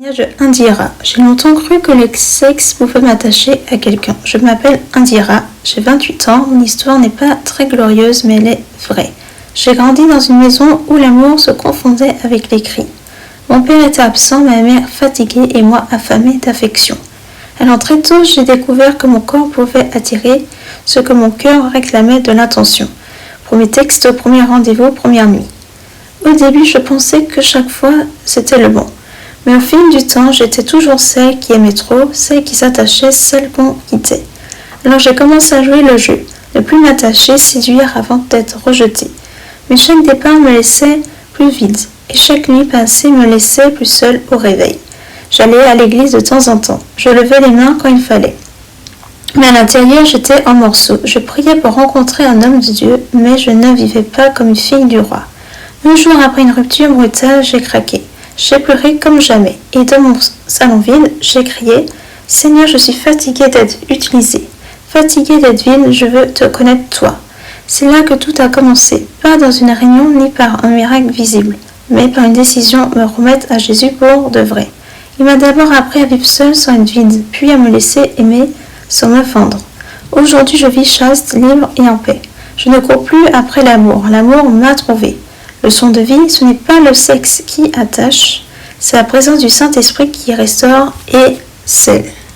Je Indira. J'ai longtemps cru que le sexe pouvait m'attacher à quelqu'un. Je m'appelle Indira, j'ai 28 ans, mon histoire n'est pas très glorieuse mais elle est vraie. J'ai grandi dans une maison où l'amour se confondait avec les cris. Mon père était absent, ma mère fatiguée et moi affamée d'affection. Alors très tôt, j'ai découvert que mon corps pouvait attirer ce que mon cœur réclamait de l'attention. Premier texte, premier rendez-vous, première nuit. Au début, je pensais que chaque fois, c'était le bon. Mais au fil du temps, j'étais toujours celle qui aimait trop, celle qui s'attachait, celle qu'on quittait. Alors j'ai commencé à jouer le jeu, ne plus m'attacher, séduire avant d'être rejetée. Mais chaque départ me laissait plus vide, et chaque nuit passée me laissait plus seule au réveil. J'allais à l'église de temps en temps, je levais les mains quand il fallait. Mais à l'intérieur, j'étais en morceaux. Je priais pour rencontrer un homme de Dieu, mais je ne vivais pas comme une fille du roi. Un jour après une rupture brutale, j'ai craqué. J'ai pleuré comme jamais, et dans mon salon vide, j'ai crié « Seigneur, je suis fatiguée d'être utilisée, fatiguée d'être vide, je veux te connaître toi. » C'est là que tout a commencé, pas dans une réunion ni par un miracle visible, mais par une décision me remettre à Jésus pour de vrai. Il m'a d'abord appris à vivre seule sans être vide, puis à me laisser aimer sans me fendre. Aujourd'hui, je vis chaste, libre et en paix. Je ne cours plus après l'amour, l'amour m'a trouvée. Leçon de vie, ce n'est pas le sexe qui attache, c'est la présence du Saint-Esprit qui restaure et scelle.